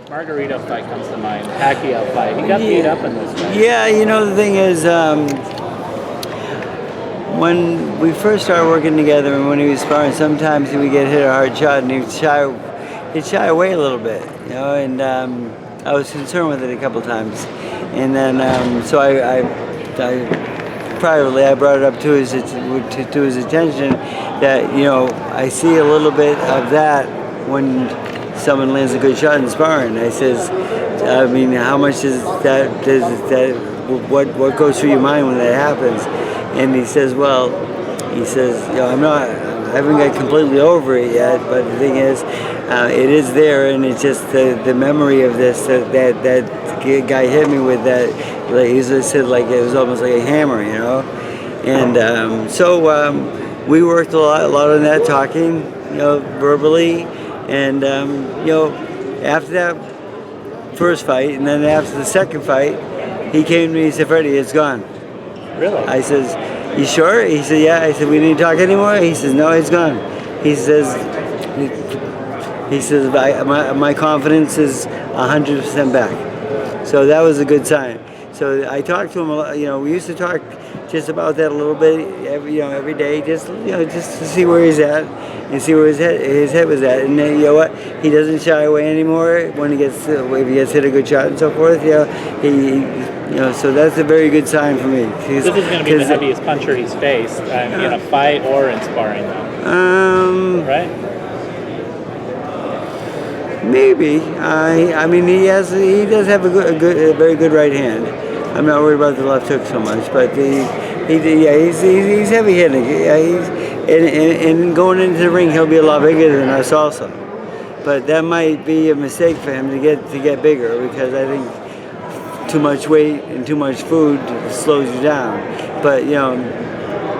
Margarito fight comes to mind. Pacquiao fight. He got beat up in this fight. Yeah, you know, the thing is, when we first started working together and when he was sparring, sometimes he would get hit a hard shot and he'd shy away a little bit, you know, and I was concerned with it a couple times. And then, so I privately, I brought it up to his attention that, you know, I see a little bit of that when someone lands a good shot in sparring. I says, I mean, how much what goes through your mind when that happens? And he says, well, you know, I haven't got completely over it yet, but the thing is, it is there, and it's just the memory of this that guy hit me with that. Like he said, like it was almost like a hammer, you know. And so we worked a lot on that, talking, you know, verbally, and you know, after that first fight, and then after the second fight, he came to me and said, "Freddie, it's gone." Really? I says, "You sure?" He said, "Yeah." I said, "We need to talk anymore?" He says, "No, it's gone." He says, my confidence is 100% back. So that was a good sign. So I talked to him a lot. You know, we used to talk just about that a little bit every day, just to see where he's at and see where his head was at. And then, you know what, he doesn't shy away anymore when if he gets hit a good shot and so forth. You know, so that's a very good sign for me. This is going to be the heaviest puncher he's faced in a fight or in sparring, though. Right? Maybe. I mean, he does have a very good right hand. I'm not worried about the left hook so much, but he's heavy hitting. And going into the ring, he'll be a lot bigger than us also. But that might be a mistake for him to get bigger, because I think too much weight and too much food slows you down. But you know,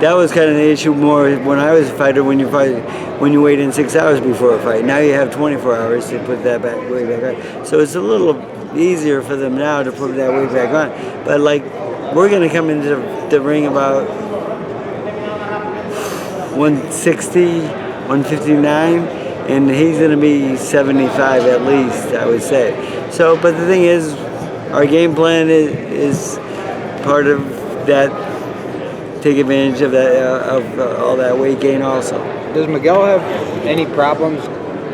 that was kind of the issue more when I was a fighter. When you wait in 6 hours before a fight, now you have 24 hours to put that weight back on. So it's a little easier for them now to put that weight back on. But like, we're going to come into the ring about 160, 159, and he's going to be 75 at least, I would say. So, but the thing is, our game plan is part of that. Take advantage of that of all that weight gain also. Does Miguel have any problems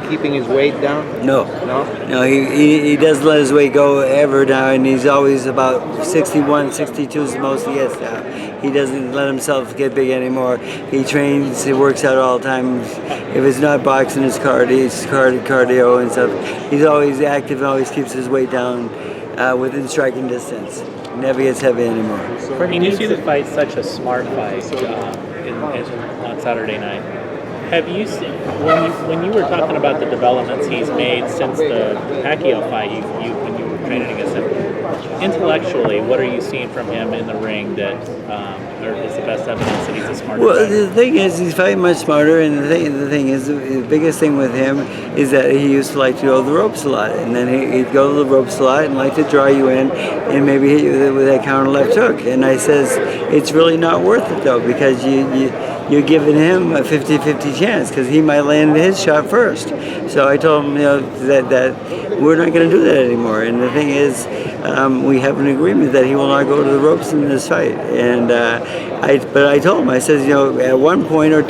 keeping his weight down? No. No, he doesn't let his weight go ever now, and he's always about 61, 62 is the most he gets now. He doesn't let himself get big anymore. He trains, he works out all the time. If it's not boxing, it's cardio and stuff. He's always active and always keeps his weight down within striking distance. Never gets heavy anymore. When you see the fight such a smart fight on Saturday night, have you seen, when you were talking about the developments he's made since the Pacquiao fight, when you were training against him, intellectually, what are you seeing from him in the ring that is the best evidence that he's a smart fighter? Well, the thing is, he's fighting much smarter, and the thing is, the biggest thing with him is that he used to like to go to the ropes a lot, and then he'd go to the ropes a lot and like to draw you in and maybe hit you with that counter left hook. And I says, it's really not worth it though, because you're giving him a 50-50 chance, because he might land his shot first. So I told him, you know, that we're not going to do that anymore. And the thing is, we have an agreement that he will not go to the ropes in this fight. And but I told him, I said, you know, at one point or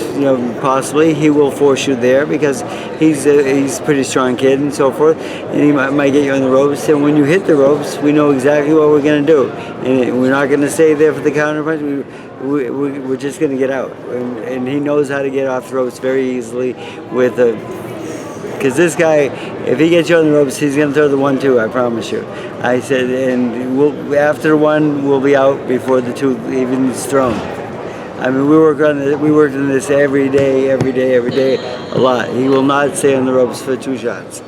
possibly he will force you there, because he's a pretty strong kid and so forth, and he might get you on the ropes. And when you hit the ropes, we know exactly what we're going to do, and we're not going to stay there for the counter punch. We're just going to get out, and he knows how to get off the ropes very easily with a. Because this guy, if he gets you on the ropes, he's going to throw the 1-2, I promise you. I said, and after one, we'll be out before the two even is thrown. I mean, we worked on this every day, a lot. He will not stay on the ropes for 2 shots.